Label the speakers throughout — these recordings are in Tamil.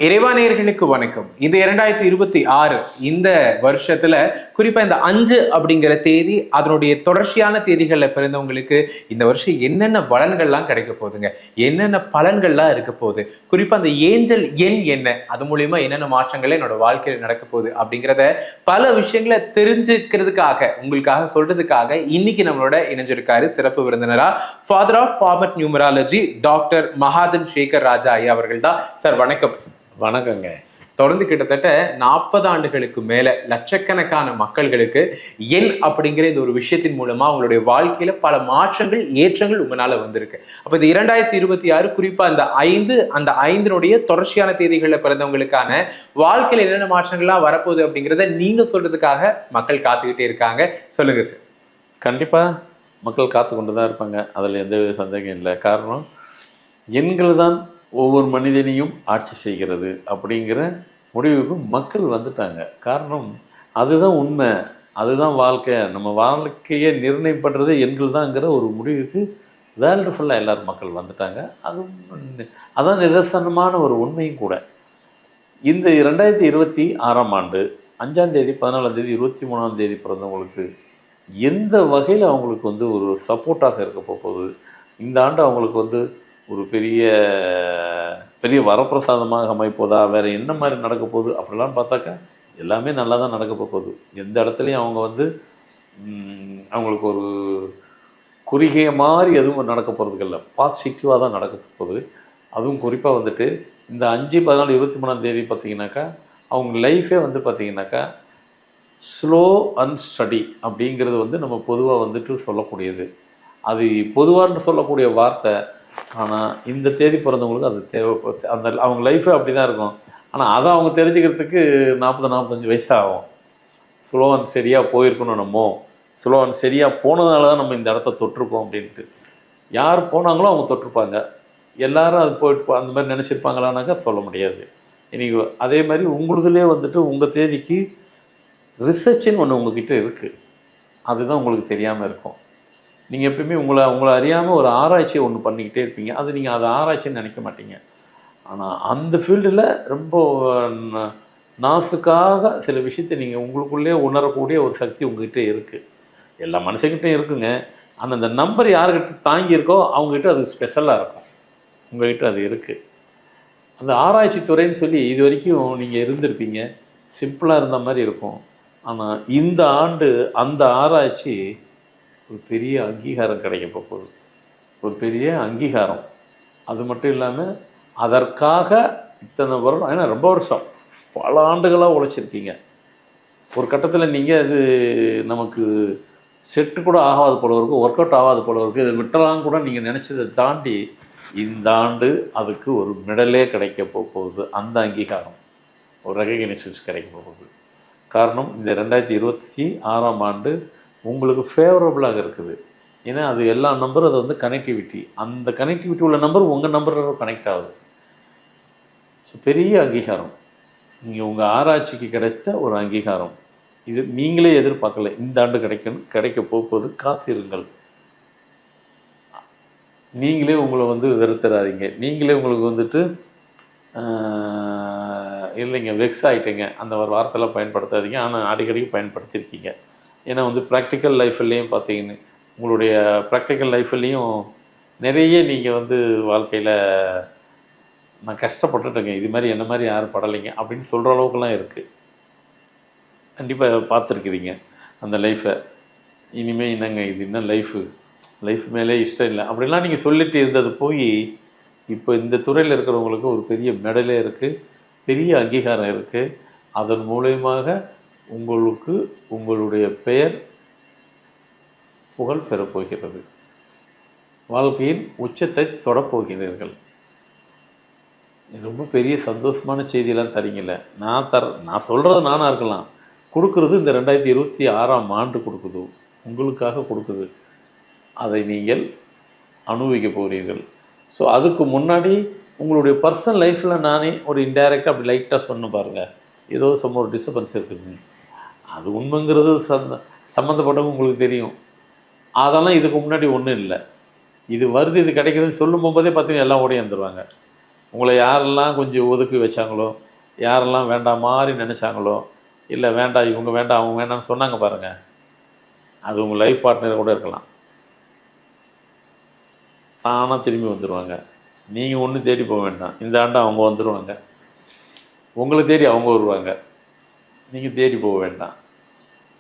Speaker 1: இறைவானியர்களுக்கு வணக்கம். இந்த 2026 இந்த வருஷத்துல குறிப்பா இந்த 5 அப்படிங்கிற தேதி அதனுடைய தொடர்ச்சியான தேதிகள்ல பிறந்தவங்களுக்கு இந்த வருஷம் என்னென்ன பலன்கள்லாம் கிடைக்க போகுதுங்க, என்னென்ன பலன்கள்லாம் இருக்க போகுது, குறிப்பா அந்த ஏஞ்சல் எண் என்ன, அது மூலியமா என்னென்ன மாற்றங்கள் என்னோட வாழ்க்கையில் நடக்க போகுது அப்படிங்கிறத பல விஷயங்களை தெரிஞ்சுக்கிறதுக்காக உங்களுக்காக சொல்றதுக்காக இன்னைக்கு நம்மளோட இணைஞ்சிருக்காரு சிறப்பு விருந்தினரா father of format numerology doctor Mahathan Sekar Raja ஐயா அவர்கள் தான். சார் வணக்கம்.
Speaker 2: வணக்கங்க.
Speaker 1: தொடர்ந்து கிட்டத்தட்ட 40 ஆண்டுகளுக்கு மேல லட்சக்கணக்கான மக்கள்களுக்கு எண் அப்படிங்கிற இந்த ஒரு விஷயத்தின் மூலமா அவங்களுடைய வாழ்க்கையில பல மாற்றங்கள் ஏற்றங்கள் உங்களால வந்திருக்கு. அப்ப இந்த 2026 குறிப்பா அந்த ஐந்தினுடைய தொடர்ச்சியான தேதிகள்ல பிறந்தவங்களுக்கான வாழ்க்கையில என்னென்ன மாற்றங்கள்லாம் வரப்போகுது அப்படிங்கிறத நீங்க சொல்றதுக்காக மக்கள் காத்துக்கிட்டே இருக்காங்க. சொல்லுங்க சார்.
Speaker 2: கண்டிப்பா மக்கள் காத்து கொண்டு தான் இருப்பாங்க, அதில் எந்த சந்தேகம் இல்லை. காரணம், எண்கள் தான் ஒவ்வொரு மனிதனையும் ஆட்சி செய்கிறது அப்படிங்கிற முடிவுக்கு மக்கள் வந்துட்டாங்க. காரணம், அதுதான் உண்மை, அதுதான் வாழ்க்கை, நம்ம வாழ்க்கையை நிர்ணயம் பண்ணுறது எண்கள் தான்ங்கிற ஒரு முடிவுக்கு வேர்ல்டு ஃபுல்லாக எல்லோரும் மக்கள் வந்துட்டாங்க. அதான் நிதர்சனமான ஒரு உண்மையும் கூட. இந்த 2026ஆம் ஆண்டு 5ஆம் தேதி 14ஆம் தேதி 23ஆம் தேதி பிறந்தவங்களுக்கு எந்த வகையில் அவங்களுக்கு ஒரு சப்போர்ட்டாக இருக்க போகுது, இந்த ஆண்டு அவங்களுக்கு ஒரு பெரிய பெரிய வரப்பிரசாதமாக அமைப்போதா, வேறு என்ன மாதிரி நடக்க போகுது அப்படிலாம் பார்த்தாக்கா எல்லாமே நல்லா தான் நடக்க போகுது. எந்த இடத்துலையும் அவங்க அவங்களுக்கு ஒரு குறுகிய மாதிரி எதுவும் நடக்க போகிறதுக்கு இல்லை, பாசிட்டிவாக தான் நடக்க போகுது. அதுவும் குறிப்பாக இந்த 5, 14, 23ஆம் தேதி பார்த்திங்கனாக்கா அவங்க லைஃபே பார்த்திங்கனாக்கா ஸ்லோ அண்ட் ஸ்டடி அப்படிங்கிறது நம்ம பொதுவாக சொல்லக்கூடியது. அது பொதுவான்னு சொல்லக்கூடிய வார்த்தை. ஆனால் இந்த தேதி பிறந்தவங்களுக்கு அது தேவைப்படு, அவங்க லைஃபே அப்படி தான் இருக்கும். ஆனால் அதை அவங்க தெரிஞ்சுக்கிறதுக்கு 40-45 வயசு ஆகும். ஸ்லோ அண்ட் ஸ்டடியாக போயிருக்கணும், நம்ம ஸ்லோ அண்ட் ஸ்டடியாக போனதுனால தான் நம்ம இந்த இடத்த தொட்டிருக்கோம் அப்படின்ட்டு. யார் போனாங்களோ அவங்க தொட்டிருப்பாங்க. எல்லாரும் அது போயிட்டு அந்த மாதிரி நினச்சிருப்பாங்களானாக்கா சொல்ல முடியாது. இன்றைக்கி அதே மாதிரி உங்களுதுலேயே உங்கள் தேதிக்கு ரிசர்ச்சுன்னு ஒன்று உங்கள்கிட்ட இருக்குது, அதுதான் உங்களுக்கு தெரியாமல் இருக்கும். நீங்கள் எப்பயுமே உங்களை அறியாமல் ஒரு ஆராய்ச்சியை ஒன்று பண்ணிக்கிட்டே இருப்பீங்க. அது நீங்கள் அதை ஆராய்ச்சின்னு நினைக்க மாட்டீங்க. ஆனால் அந்த ஃபீல்டில் ரொம்ப நாசுக்காக சில விஷயத்தை நீங்கள் உங்களுக்குள்ளே உணரக்கூடிய ஒரு சக்தி உங்கள்கிட்ட இருக்குது. எல்லா மனுஷங்கிட்டையும் இருக்குங்க. ஆனால் அந்த நம்பர் யார்கிட்ட தாங்கியிருக்கோ அவங்ககிட்ட அது ஸ்பெஷலாக இருக்கும். உங்கள்கிட்ட அது இருக்குது. அந்த ஆராய்ச்சி துறைன்னு சொல்லி இது வரைக்கும் நீங்கள் இருந்திருப்பீங்க, சிம்பிளாக இருந்த மாதிரி இருக்கும். ஆனால் இந்த ஆண்டு அந்த ஆராய்ச்சி ஒரு பெரிய அங்கீகாரம் கிடைக்க போகுது, ஒரு பெரிய அங்கீகாரம். அது மட்டும் இல்லாமல் அதற்காக இத்தனை வருடம், ஏன்னா ரொம்ப வருஷம் பல ஆண்டுகளாக உழைச்சிருக்கீங்க. ஒரு கட்டத்தில் நீங்கள் அது நமக்கு செட்டு கூட ஆகாது போல இருக்கும், ஒர்க் அவுட் ஆகாது போல இருக்குது, இதை விட்டலாம் கூட நீங்கள் நினச்சதை தாண்டி இந்த ஆண்டு அதுக்கு ஒரு மெடலே கிடைக்க போகுது. அந்த அங்கீகாரம், ஒரு ரெகக்னிஷன்ஸ் கிடைக்க போகுது. காரணம், இந்த 2026ஆம் ஆண்டு உங்களுக்கு ஃபேவரபுளாக இருக்குது. ஏன்னா அது எல்லா நம்பரும் அது கனெக்டிவிட்டி, அந்த கனெக்டிவிட்டி உள்ள நம்பர் உங்கள் நம்பரோட கனெக்ட் ஆகுது. ஸோ பெரிய அங்கீகாரம், நீங்கள் உங்கள் ஆராய்ச்சிக்கு கிடைத்த ஒரு அங்கீகாரம். இது நீங்களே எதிர்பார்க்கல, இந்த ஆண்டு கிடைக்க போகுது. காத்திருங்கள். நீங்களே உங்களை வெறுத்துறாதீங்க. நீங்களே உங்களுக்கு இல்லைங்க வெக்ஸ் ஆகிட்டீங்க அந்த ஒரு வார்த்தைலாம் பயன்படுத்தாதீங்க. ஆனால் அடிக்கடி பயன்படுத்தியிருக்கீங்க. ஏன்னா ப்ராக்டிக்கல் லைஃப்லேயும் பார்த்தீங்கன்னு உங்களுடைய ப்ராக்டிக்கல் லைஃப்லேயும் நிறைய நீங்கள் வாழ்க்கையில் நான் கஷ்டப்பட்டுட்டேங்க, இது மாதிரி என்ன மாதிரி யாரும் படலைங்க அப்படின்னு சொல்கிற அளவுக்குலாம் இருக்குது. கண்டிப்பாக பார்த்துருக்குறீங்க அந்த லைஃப்பை. இனிமேல் என்னங்க இது, என்ன லைஃப் மேலே இஷ்டம் இல்லை அப்படின்லாம் நீங்கள் சொல்லிட்டு இருந்தது போய் இப்போ இந்த துறையில் இருக்கிறவங்களுக்கு ஒரு பெரிய மெடலே இருக்குது, பெரிய அங்கீகாரம் இருக்குது. அதன் மூலயமாக உங்களுக்கு உங்களுடைய பெயர் புகழ் பெறப்போகிறது. வாழ்க்கையின் உச்சத்தை தொடப்போகிறீர்கள். ரொம்ப பெரிய சந்தோஷமான செய்தியெல்லாம் தரீங்கல்ல. நான் சொல்கிறது நானாக இருக்கலாம், கொடுக்குறது இந்த 2026ஆம் ஆண்டு கொடுக்குது, உங்களுக்காக கொடுக்குது. அதை நீங்கள் அனுபவிக்க போகிறீர்கள். ஸோ அதுக்கு முன்னாடி உங்களுடைய பர்சனல் லைஃப்பில் நானே ஒரு இன்டைரக்டாக அப்படி லைட்டாக சொன்ன பாருங்கள், ஏதோ ஒரு டிஸ்டர்பன்ஸ் இருக்குதுங்க. அது உண்மைங்கிறது சம்மந்தப்பட்டவங்க உங்களுக்கு தெரியும். அதெல்லாம் இதுக்கு முன்னாடி ஒன்றும் இல்லை. இது வருது, இது கிடைக்குதுன்னு சொல்லும் போதே பார்த்தீங்கன்னா எல்லாம் ஓடி வந்துடுவாங்க. உங்களை யாரெல்லாம் கொஞ்சம் ஒதுக்கி வச்சாங்களோ, யாரெல்லாம் வேண்டாம் மாதிரி நினச்சாங்களோ, இல்லை வேண்டாம் இவங்க வேண்டாம் அவங்க வேண்டாம்னு சொன்னாங்க பாருங்கள், அது உங்கள் லைஃப் பார்ட்னர் கூட இருக்கலாம். தானாக திரும்பி வந்துடுவாங்க. நீங்கள் ஒன்றும் தேடி போக வேண்டாம். இந்த ஆண்டு அவங்க வந்துடுவாங்க. உங்களை தேடி அவங்க வருவாங்க. நீங்கள் தேடி போக வேண்டாம்.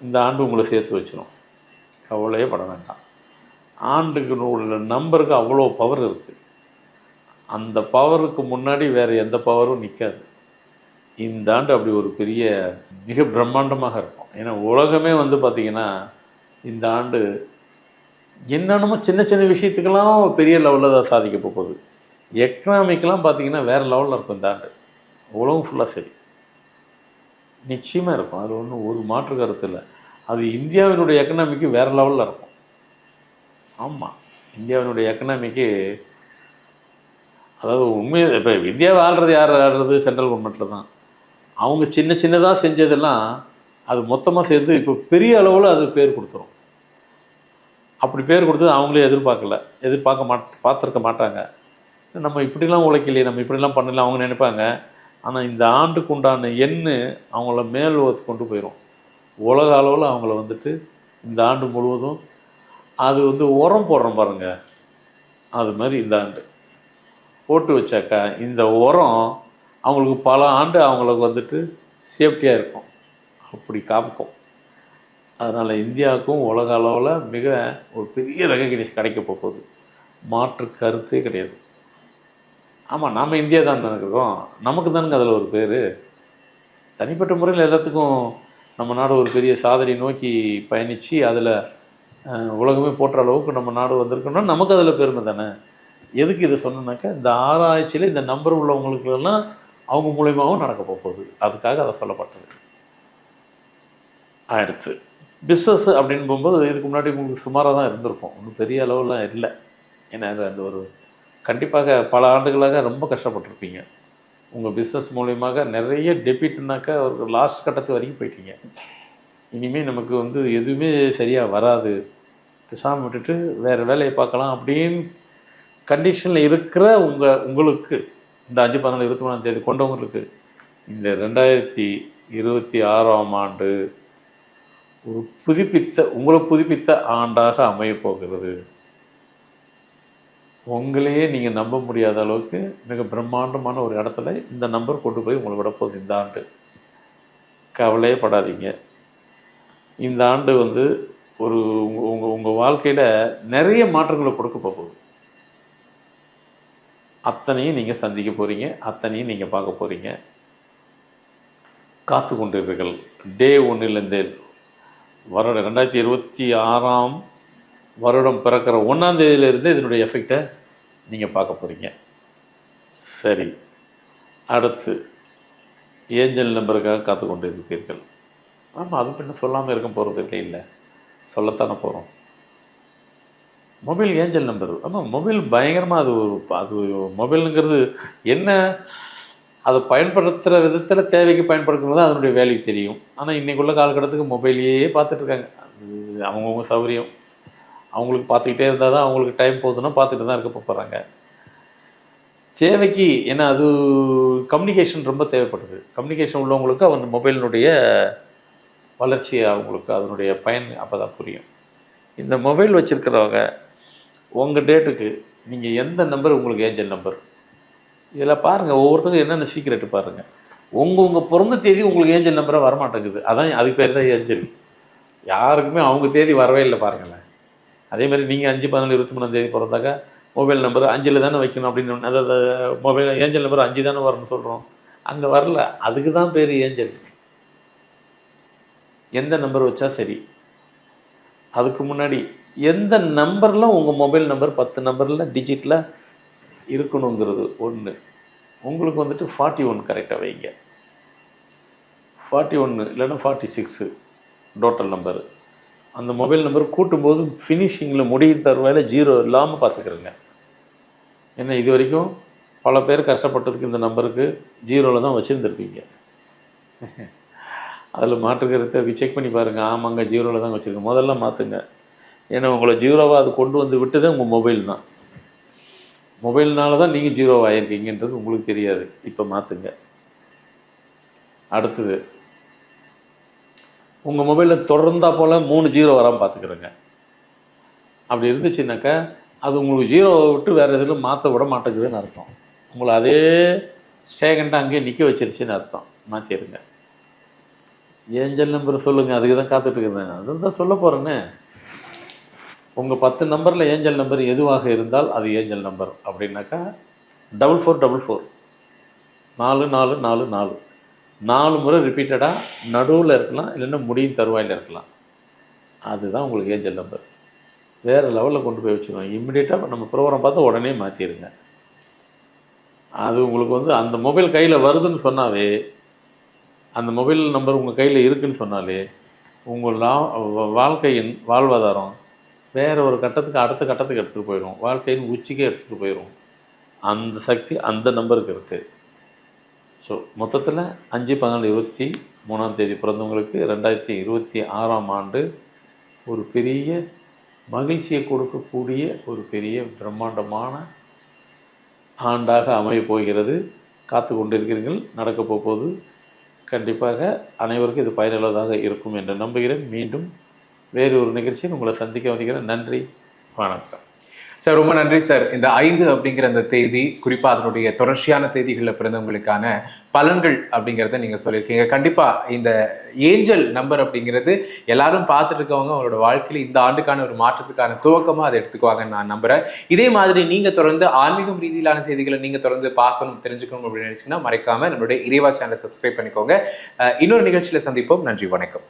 Speaker 2: இந்த ஆண்டு உங்களை சேர்த்து வச்சிடும். கவலையே பட வேண்டாம். ஆண்டுக்கு உள்ள நம்பருக்கு அவ்வளோ பவர் இருக்குது. அந்த பவருக்கு முன்னாடி வேறு எந்த பவரும் நிற்காது. இந்த ஆண்டு அப்படி ஒரு பெரிய மிக பிரம்மாண்டமாக இருக்கும். ஏன்னா உலகமே வந்து பார்த்திங்கன்னா இந்த ஆண்டு என்னென்னமோ சின்ன சின்ன விஷயத்துக்கெல்லாம் பெரிய லெவலில் தான் சாதிக்க போகுது. எக்கனாமிக்கெலாம் பார்த்திங்கன்னா வேறு லெவலில் இருக்கும் இந்த ஆண்டு. உலகம் ஃபுல்லாக சரி நிச்சயமாக இருக்கும். அது ஒன்றும் ஒரு மாற்று கருத்து இல்லை. அது இந்தியாவினுடைய எக்கனாமிக்கு வேறு லெவலில் இருக்கும். ஆமாம், இந்தியாவினுடைய எக்கனாமிக்கு அதாவது உண்மையாக இப்போ இந்தியாவை ஆள்றது யார் ஆடுறது? சென்ட்ரல் கவர்மெண்ட்டில் தான். அவங்க சின்ன சின்னதாக செஞ்சதெல்லாம் அது மொத்தமாக சேர்ந்து இப்போ பெரிய அளவில் அது பேர் கொடுத்துரும். அப்படி பேர் கொடுத்தது அவங்களே பார்த்துருக்க மாட்டாங்க. நம்ம இப்படிலாம் உழைக்கலையே, நம்ம இப்படிலாம் பண்ணலாம் அவங்க நினைப்பாங்க. ஆனால் இந்த ஆண்டுக்கு உண்டான எண்ணு அவங்கள மேல் கொண்டு போயிடும். உலக அளவில் அவங்கள வந்துட்டு இந்த ஆண்டு முழுவதும் அது வந்து உரம் போடுறோம் பாருங்கள், அது மாதிரி இந்த ஆண்டு போட்டு வச்சாக்கா இந்த உரம் அவங்களுக்கு பல ஆண்டு அவங்களுக்கு வந்துட்டு சேஃப்டியாக இருக்கும். அப்படி காமிக்கும். அதனால் இந்தியாவுக்கும் உலக அளவில் மிக ஒரு பெரிய ரெகக்னைஸ் கிடைக்க போகுது. மாற்று கருத்தே கிடையாது. ஆமாம், நாம் இந்தியா தான் நினைக்கிறோம். நமக்கு தானுங்க அதில் ஒரு பேர். தனிப்பட்ட முறையில் எல்லாத்துக்கும் நம்ம நாடு ஒரு பெரிய சாதனை நோக்கி பயணித்து அதில் உலகமே போற்ற அளவுக்கு நம்ம நாடு வந்திருக்கோம்னா நமக்கு அதில் பெருமை தானே. எதுக்கு இதை சொன்னோன்னாக்கா, இந்த ஆராய்ச்சியில் இந்த நம்பர் உள்ளவங்களுக்கெல்லாம் அவங்க மூலியமாகவும் நடக்க போகுது. அதுக்காக அதை சொல்லப்பட்டது. அடுத்து பிஸ்னஸ் அப்படின்னு போகும்போது இதுக்கு முன்னாடி உங்களுக்கு சுமாராக தான் இருந்திருக்கும். ஒன்றும் பெரிய அளவுலாம் இல்லை. ஏன்னா அந்த ஒரு கண்டிப்பாக பல ஆண்டுகளாக ரொம்ப கஷ்டப்பட்டுருப்பீங்க. உங்கள் பிஸ்னஸ் மூலியமாக நிறைய டெபிட்னாக்கா ஒரு லாஸ்ட் கட்டத்து வரைக்கும் போயிட்டீங்க. இனிமேல் நமக்கு வந்து எதுவுமே சரியாக வராது, பேசாமல் விட்டுட்டு வேறு வேலையை பார்க்கலாம் அப்படின்னு கண்டிஷனில் இருக்கிற உங்களுக்கு இந்த 5, 14, 23ஆம் தேதி கொண்டவங்களுக்கு இந்த 2026ஆம் ஆண்டு ஒரு புதுப்பித்த ஆண்டாக அமையப் போகிறது. உங்களையே நீங்கள் நம்ப முடியாத அளவுக்கு மிக பிரம்மாண்டமான ஒரு இடத்துல இந்த நம்பர் கொண்டு போய் உங்களை விட போகுது இந்த ஆண்டு. கவலையே படாதீங்க. இந்த ஆண்டு வந்து ஒரு உங்கள் வாழ்க்கையில் நிறைய மாற்றங்களை கொடுக்க போகுது. அத்தனையும் நீங்கள் சந்திக்க போகிறீங்க, அத்தனையும் நீங்கள் பார்க்க போகிறீங்க. காத்து கொண்டிருங்கள். டே 1லேருந்தே வருடம் 2026ஆம் வருடம் பிறக்கிற 1ஆம் தேதியிலிருந்து இதனுடைய எஃபெக்டை நீங்கள் பார்க்க போகிறீங்க. சரி, அடுத்து ஏஞ்சல் நம்பருக்காக காத்து கொண்டு இருப்பீர்கள். ஆமாம், அது பின்ன சொல்லாமல் இருக்க போகிறது இல்லை, சொல்லத்தானே போகிறோம். Mobile angel number. ஆமாம், மொபைல் பயங்கரமாக அது மொபைலுங்கிறது என்ன, அதை பயன்படுத்துகிற விதத்தில் தேவைக்கு பயன்படுத்துகிறது அதனுடைய வேல்யூ தெரியும். ஆனால் இன்றைக்குள்ள காலகட்டத்துக்கு மொபைலையே பார்த்துட்ருக்காங்க. அது அவங்கவுங்க சௌகரியம். அவங்களுக்கு பார்த்துக்கிட்டே இருந்தால் தான் அவங்களுக்கு டைம் போகுதுன்னா பார்த்துட்டு தான் இருக்க போகிறாங்க. தேவைக்கு ஏன்னா அது கம்யூனிகேஷன் ரொம்ப தேவைப்படுது. கம்யூனிகேஷன் உள்ளவங்களுக்கு அந்த மொபைலினுடைய வளர்ச்சி அவங்களுக்கு அதனுடைய பயன் அப்போ தான் புரியும். இந்த மொபைல் வச்சுருக்கிறவங்க உங்கள் டேட்டுக்கு நீங்கள் எந்த நம்பர் உங்களுக்கு ஏஞ்சல் நம்பர், இதில் பாருங்கள் ஒவ்வொருத்தருக்கும் என்னென்ன சீக்ரெட்டு பாருங்கள். உங்கள் பிறந்த தேதி உங்களுக்கு ஏஞ்சல் நம்பராக வரமாட்டேங்குது. அதான் அதுக்கு பேர் தான் ஏஞ்சல். யாருக்குமே அவங்க தேதி வரவே இல்லை பாருங்களேன். அதேமாதிரி நீங்கள் 5, 14, 23ஆம் தேதி பிறந்தாக்கா மொபைல் நம்பர் 5ல் தானே வைக்கணும் அப்படின்னு, அதாவது மொபைல் ஏஞ்சல் நம்பர் 5 தானே வரணும்னு சொல்கிறோம். அங்கே வரல, அதுக்கு தான் பேர் ஏஞ்சல். எந்த நம்பர் வச்சா சரி. அதுக்கு முன்னாடி எந்த நம்பரில் உங்கள் மொபைல் நம்பர் 10 நம்பரில் டிஜிட்டில் இருக்கணுங்கிறது ஒன்று. உங்களுக்கு வந்துட்டு 41 கரெக்டாக வைங்க. 41 இல்லைன்னா 46 டோட்டல் நம்பரு. அந்த மொபைல் நம்பர் கூட்டும்போது ஃபினிஷிங்கில் முடியும் தருவாயில் 0 இல்லாமல் பார்த்துக்கிறேங்க. ஏன்னா இது வரைக்கும் பல பேர் கஷ்டப்பட்டதுக்கு இந்த நம்பருக்கு 0ல் தான் வச்சுருந்துருப்பீங்க. அதில் மாற்றுக்கிறத அதுக்கு செக் பண்ணி பாருங்கள். ஆமாங்க 0ல் தான் வச்சுருக்கேன். முதல்ல மாற்றுங்க. ஏன்னா உங்களை 0வாக அது கொண்டு வந்து விட்டதே உங்கள் மொபைல் தான். மொபைல்னால தான் நீங்கள் ஜீரோ ஆகிருக்கீங்கன்றது உங்களுக்கு தெரியாது. இப்போ மாற்றுங்க. அடுத்தது, உங்கள் மொபைலில் தொடர்ந்தா போல் 3 ஜீரோ வராமல் பார்த்துக்கிறேங்க. அப்படி இருந்துச்சுன்னாக்கா அது உங்களுக்கு ஜீரோவை விட்டு வேறு எதிலும் மாற்ற விட மாட்டேங்குதுன்னு அர்த்தம். உங்களை அதே செகண்டாக அங்கேயே நிற்க வச்சிருச்சுன்னு அர்த்தம். மாற்றிடுங்க. ஏஞ்சல் நம்பர் சொல்லுங்கள், அதுக்கு தான் காத்துட்ருக்குறேன். அதுதான் தான் சொல்ல போகிறேன்னு. உங்கள் 10 நம்பரில் ஏஞ்சல் நம்பர் எதுவாக இருந்தால் அது ஏஞ்சல் நம்பர் அப்படின்னாக்கா 4444 4444 4 முறை ரிப்பீட்டடாக நடுவில் இருக்கலாம், இல்லைன்னா முடியும் தருவாயில் இருக்கலாம். அதுதான் உங்களுக்கு ஏஞ்சல் நம்பர். வேறு லெவலில் கொண்டு போய் வச்சுருவோம். இம்மிடியேட்டாக நம்ம ப்ரோக்ராம் பார்த்து உடனே மாற்றிடுங்க. அது உங்களுக்கு வந்து அந்த மொபைல் கையில் வருதுன்னு சொன்னாவே, அந்த மொபைல் நம்பர் உங்கள் கையில் இருக்குதுன்னு சொன்னாலே உங்கள் வாழ்க்கையின் வாழ்வாதாரம் வேறு ஒரு கட்டத்துக்கு அடுத்த கட்டத்துக்கு எடுத்துகிட்டு போயிடும். வாழ்க்கையின் உச்சிக்கே எடுத்துகிட்டு போயிடும். அந்த சக்தி அந்த நம்பருக்கு இருக்குது. ஸோ மொத்தத்தில் 5/12/23 பிறந்தவங்களுக்கு 2026ஆம் ஆண்டு ஒரு பெரிய மகிழ்ச்சியை கொடுக்கக்கூடிய ஒரு பெரிய பிரம்மாண்டமான ஆண்டாக அமையப் போகிறது. காத்து கொண்டிருக்கிறீர்கள். நடக்கப் போகுது. கண்டிப்பாக அனைவருக்கும் இது பயனுள்ளதாக இருக்கும் என்று நம்புகிறேன். மீண்டும் வேறு ஒரு நிகழ்ச்சியில் உங்களை சந்திக்க வருகிறேன். நன்றி, வணக்கம்.
Speaker 1: சார், ரொம்ப நன்றி சார். இந்த 5 அப்படிங்கிற அந்த தேதி, குறிப்பாக அதனுடைய தொடர்ச்சியான தேதிகளில் பிறந்தவங்களுக்கான பலன்கள் அப்படிங்கிறத நீங்கள் சொல்லியிருக்கீங்க. கண்டிப்பாக இந்த ஏஞ்சல் நம்பர் அப்படிங்கிறது எல்லாரும் பார்த்துட்டு இருக்கவங்க அவங்களோட வாழ்க்கையில் இந்த ஆண்டுக்கான ஒரு மாற்றத்துக்கான துவக்கமாக அதை எடுத்துக்குவாங்கன்னு நான் நம்புகிறேன். இதே மாதிரி நீங்கள் தொடர்ந்து ஆன்மீகம் ரீதியிலான செய்திகளை நீங்கள் தொடர்ந்து பார்க்கணும், தெரிஞ்சுக்கணும் அப்படின்னு நினைச்சீங்கன்னா மறைக்காமல் நம்மளுடைய இறைவா சேனலை சப்ஸ்கிரைப் பண்ணிக்கோங்க. இன்னொரு நிகழ்ச்சியில் சந்திப்போம். நன்றி, வணக்கம்.